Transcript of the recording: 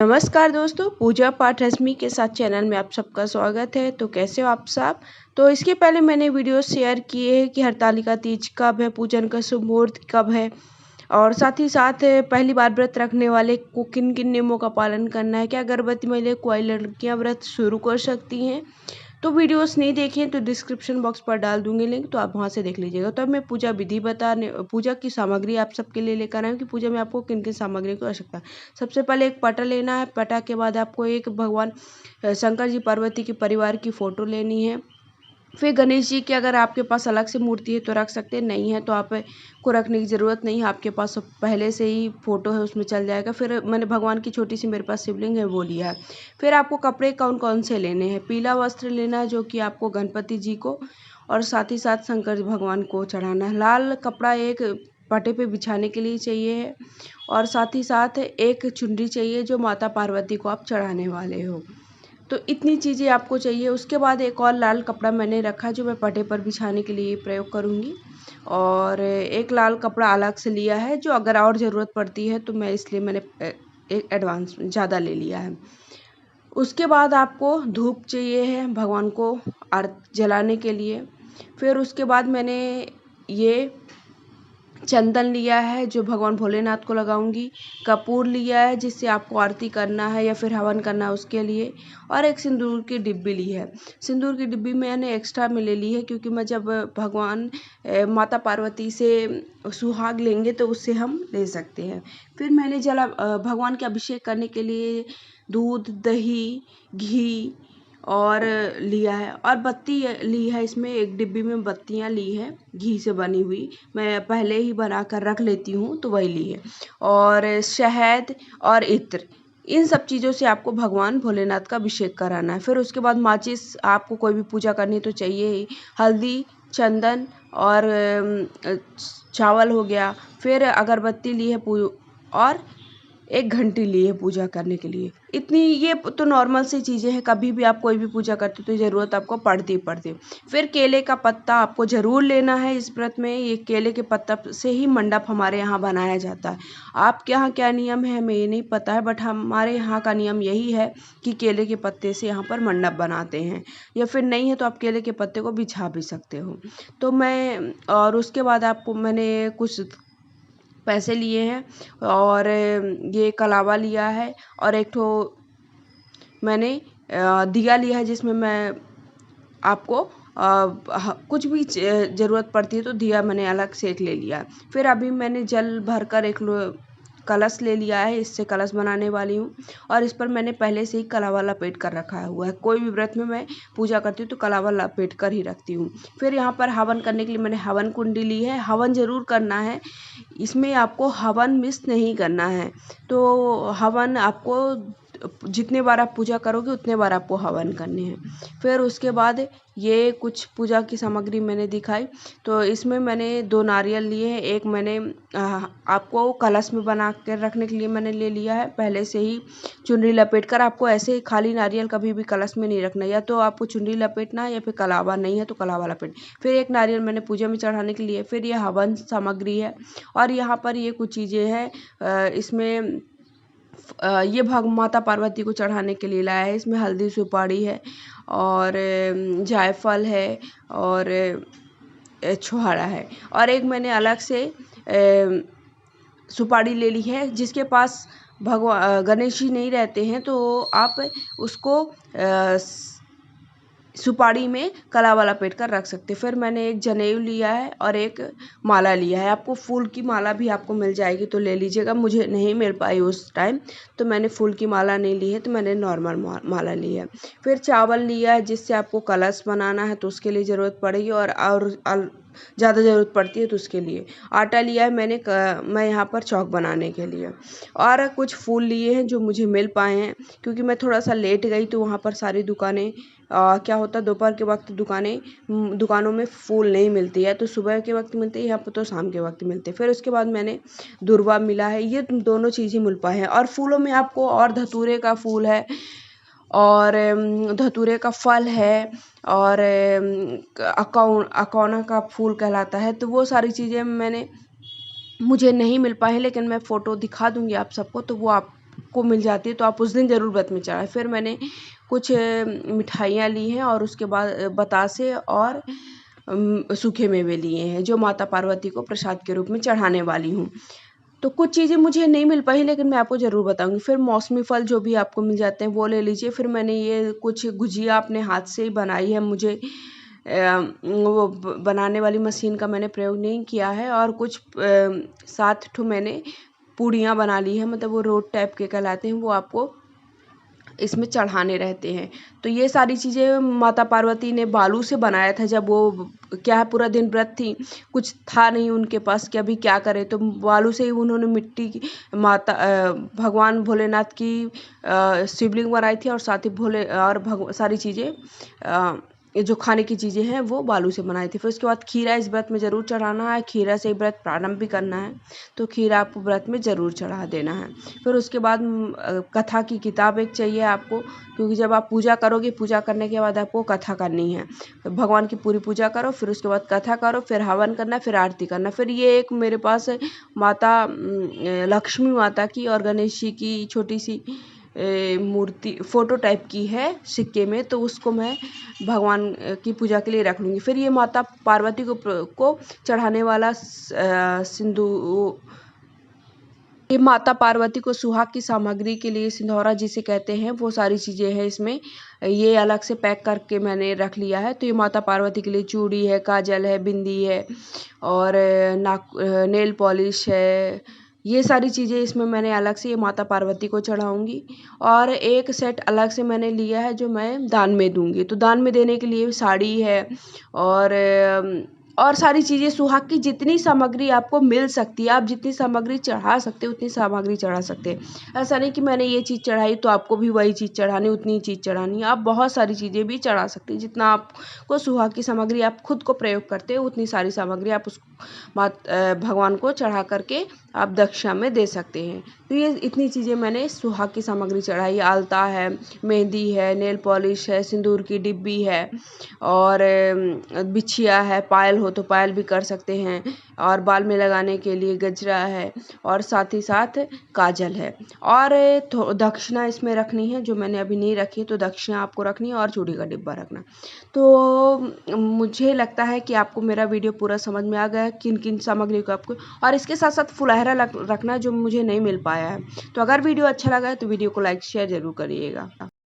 नमस्कार दोस्तों, पूजा पाठ रश्मि के साथ चैनल में आप सबका स्वागत है। तो कैसे हो आप सब। तो इसके पहले मैंने वीडियो शेयर किए हैं कि हरतालिका तीज कब है, पूजन का शुभ मुहूर्त कब है और साथ ही साथ पहली बार व्रत रखने वाले को किन किन नियमों का पालन करना है, क्या गर्भवती महिला कोई लड़कियां व्रत शुरू कर सकती हैं। तो वीडियोस नहीं देखें तो डिस्क्रिप्शन बॉक्स पर डाल दूंगी लिंक, तो आप वहां से देख लीजिएगा। तो अब मैं पूजा विधि पूजा की सामग्री आप सबके लिए लेकर आए हूँ कि पूजा में आपको किन किन सामग्री की आवश्यकता है। सबसे पहले एक पटा लेना है। पटा के बाद आपको एक भगवान शंकर जी पार्वती के परिवार की फ़ोटो लेनी है। फिर गणेश जी की अगर आपके पास अलग से मूर्ति है तो रख सकते हैं, नहीं है तो आप को रखने की ज़रूरत नहीं है, आपके पास पहले से ही फ़ोटो है उसमें चल जाएगा। फिर मैंने भगवान की छोटी सी मेरे पास शिवलिंग है वो लिया है। फिर आपको कपड़े कौन कौन से लेने हैं। पीला वस्त्र लेना है जो कि आपको गणपति जी को और साथ ही साथ शंकर भगवान को चढ़ाना है। लाल कपड़ा एक पटे पे बिछाने के लिए चाहिए है और साथ ही साथ एक चुनरी चाहिए जो माता पार्वती को आप चढ़ाने वाले हो। तो इतनी चीज़ें आपको चाहिए। उसके बाद एक और लाल कपड़ा मैंने रखा जो मैं पटे पर बिछाने के लिए प्रयोग करूँगी और एक लाल कपड़ा अलग से लिया है जो अगर और ज़रूरत पड़ती है तो मैं इसलिए मैंने एक एडवांस ज़्यादा ले लिया है। उसके बाद आपको धूप चाहिए है भगवान को आरती जलाने के लिए। फिर उसके बाद मैंने ये चंदन लिया है जो भगवान भोलेनाथ को लगाऊंगी। कपूर लिया है जिससे आपको आरती करना है या फिर हवन करना है उसके लिए। और एक सिंदूर की डिब्बी ली है। सिंदूर की डिब्बी मैंने एक्स्ट्रा में ले ली है क्योंकि मैं जब भगवान माता पार्वती से सुहाग लेंगे तो उससे हम ले सकते हैं। फिर मैंने भगवान के अभिषेक करने के लिए दूध, दही, घी और लिया है और बत्ती ली है। इसमें एक डिब्बी में बत्तियां ली है घी से बनी हुई, मैं पहले ही बना कर रख लेती हूँ तो वही ली है। और शहद और इत्र, इन सब चीज़ों से आपको भगवान भोलेनाथ का अभिषेक कराना है। फिर उसके बाद माचिस, आपको कोई भी पूजा करनी तो चाहिए ही। हल्दी, चंदन और चावल हो गया। फिर अगरबत्ती ली है और एक घंटी ली है पूजा करने के लिए। इतनी ये तो नॉर्मल सी चीज़ें हैं, कभी भी आप कोई भी पूजा करते तो ज़रूरत आपको पड़ती पड़ती। फिर केले का पत्ता आपको ज़रूर लेना है इस व्रत में। ये केले के पत्ता से ही मंडप हमारे यहाँ बनाया जाता है। आपके यहाँ क्या नियम है हमें ये नहीं पता है, बट हमारे यहाँ का नियम यही है कि केले के पत्ते से यहाँ पर मंडप बनाते हैं। या फिर नहीं है तो आप केले के पत्ते को बिछा भी सकते हो। तो मैं और उसके बाद आपको मैंने कुछ पैसे लिए हैं और ये कलावा लिया है और एक ठो मैंने दिया लिया है जिसमें मैं आपको कुछ भी ज़रूरत पड़ती है तो दिया मैंने अलग से एक ले लिया। फिर अभी मैंने जल भरकर एक कलश ले लिया है, इससे कलश बनाने वाली हूँ और इस पर मैंने पहले से ही कलावा लपेट कर रखा हुआ है। कोई भी व्रत में मैं पूजा करती हूँ तो कलावा लपेट कर ही रखती हूँ। फिर यहाँ पर हवन करने के लिए मैंने हवन कुंडी ली है। हवन ज़रूर करना है, इसमें आपको हवन मिस नहीं करना है। तो हवन आपको जितने बार आप पूजा करोगे उतने बार आपको हवन करने हैं। फिर उसके बाद ये कुछ पूजा की सामग्री मैंने दिखाई। तो इसमें मैंने 2 नारियल लिए हैं। एक मैंने आपको कलश में बना कर रखने के लिए मैंने ले लिया है पहले से ही चुनरी लपेट कर। आपको ऐसे खाली नारियल कभी भी कलश में नहीं रखना, या तो आपको चुनरी लपेटना है या फिर कलावा, नहीं है तो कलावा लपेट। फिर एक नारियल मैंने पूजा में चढ़ाने के लिए। फिर ये हवन सामग्री है और यहाँ पर ये कुछ चीज़ें हैं। इसमें ये माता पार्वती को चढ़ाने के लिए लाया है। इसमें हल्दी, सुपारी है और जायफल है और छुहारा है। और एक मैंने अलग से सुपारी ले ली है। जिसके पास गणेश जी नहीं रहते हैं तो आप उसको सुपारी में कलावा लपेट कर रख सकते। फिर मैंने एक जनेऊ लिया है और एक माला लिया है। आपको फूल की माला भी आपको मिल जाएगी तो ले लीजिएगा। मुझे नहीं मिल पाई उस टाइम तो मैंने फूल की माला नहीं ली है, तो मैंने नॉर्मल माला ली है। फिर चावल लिया है जिससे आपको कलश बनाना है तो उसके लिए ज़रूरत पड़ेगी और ज़्यादा ज़रूरत पड़ती है तो उसके लिए। आटा लिया है मैं यहाँ पर चौक बनाने के लिए। और कुछ फूल लिए हैं जो मुझे मिल पाए हैं क्योंकि मैं थोड़ा सा लेट गई तो वहाँ पर सारी दुकानें क्या होता दोपहर के वक्त दुकानों में फूल नहीं मिलती है, तो सुबह के वक्त मिलती है, यहाँ पर तो शाम के वक्त मिलते हैं। फिर उसके बाद मैंने दुर्वा मिला है, ये दोनों चीज़ें मिल पाए हैं। और फूलों में आपको और धतूरे का फूल है और धतूरे का फल है और अकौना का फूल कहलाता है। तो वो सारी चीज़ें मुझे नहीं मिल पाए, लेकिन मैं फ़ोटो दिखा दूँगी आप सबको, तो वो आप आपको मिल जाती है तो आप उस दिन ज़रूर व्रत में चढ़ाएं। फिर मैंने कुछ मिठाइयाँ ली हैं और उसके बाद बतासे और सूखे मेवे लिए हैं जो माता पार्वती को प्रसाद के रूप में चढ़ाने वाली हूँ। तो कुछ चीज़ें मुझे नहीं मिल पाई लेकिन मैं आपको ज़रूर बताऊँगी। फिर मौसमी फल जो भी आपको मिल जाते हैं वो ले लीजिए। फिर मैंने ये कुछ गुजिया अपने हाथ से ही बनाई है, मुझे वो बनाने वाली मशीन का मैंने प्रयोग नहीं किया है। और कुछ 7 ठो मैंने पूड़ियाँ बना ली है, मतलब वो रोट टाइप के कहलाते हैं, वो आपको इसमें चढ़ाने रहते हैं। तो ये सारी चीज़ें माता पार्वती ने बालू से बनाया था। जब वो क्या है पूरा दिन व्रत थी, कुछ था नहीं उनके पास कि अभी क्या करें, तो बालू से ही उन्होंने मिट्टी की भगवान भोलेनाथ की शिवलिंग बनाई थी और साथ ही भोले और सारी चीज़ें ये जो खाने की चीज़ें हैं वो बालू से बनाई थी। फिर उसके बाद खीरा इस व्रत में ज़रूर चढ़ाना है, खीरा से ही व्रत प्रारंभ भी करना है, तो खीरा आपको व्रत में ज़रूर चढ़ा देना है। फिर उसके बाद कथा की किताब एक चाहिए आपको, क्योंकि जब आप पूजा करोगे, पूजा करने के बाद आपको कथा करनी है। भगवान की पूरी पूजा करो, फिर उसके बाद कथा करो, फिर हवन करना, फिर आरती करना। फिर ये एक मेरे पास माता लक्ष्मी माता की और गणेश जी की छोटी सी मूर्ति फोटो टाइप की है सिक्के में, तो उसको मैं भगवान की पूजा के लिए रख लूँगी। फिर ये माता पार्वती को चढ़ाने वाला ये माता पार्वती को सुहाग की सामग्री के लिए सिंदूरा जिसे कहते हैं, वो सारी चीज़ें हैं इसमें। ये अलग से पैक करके मैंने रख लिया है। तो ये माता पार्वती के लिए चूड़ी है, काजल है, बिंदी है और नेल पॉलिश है। ये सारी चीज़ें इसमें मैंने अलग से ये माता पार्वती को चढ़ाऊँगी। और एक सेट अलग से मैंने लिया है जो मैं दान में दूँगी। तो दान में देने के लिए साड़ी है और और सारी चीज़ें, सुहाग की जितनी सामग्री आपको मिल सकती है, आप जितनी सामग्री चढ़ा सकते हो उतनी सामग्री चढ़ा सकते हैं। ऐसा नहीं कि मैंने ये चीज़ चढ़ाई तो आपको भी वही चीज़ चढ़ानी, उतनी चीज़ चढ़ानी है। आप बहुत सारी चीज़ें भी चढ़ा सकते हैं। जितना आपको सुहाग की सामग्री आप खुद को प्रयोग करते हो उतनी सारी सामग्री आप उस भगवान को चढ़ा करके आप दक्षिणा में दे सकते हैं। तो ये इतनी चीज़ें मैंने सुहाग की सामग्री चढ़ाई। आलता है, मेहंदी है, नेल पॉलिश है, सिंदूर की डिब्बी है और बिछिया है, पायल हो तो पायल भी कर सकते हैं और बाल में लगाने के लिए गजरा है और साथ ही साथ काजल है। और दक्षिणा इसमें रखनी है जो मैंने अभी नहीं रखी, तो दक्षिणा आपको रखनी है और चूड़ी का डिब्बा रखना। तो मुझे लगता है कि आपको मेरा वीडियो पूरा समझ में आ गया है किन किन सामग्री को आपको, और इसके साथ साथ फुलहरा रखना जो मुझे नहीं मिल पाया है। तो अगर वीडियो अच्छा लगा है तो वीडियो को लाइक शेयर ज़रूर करिएगा।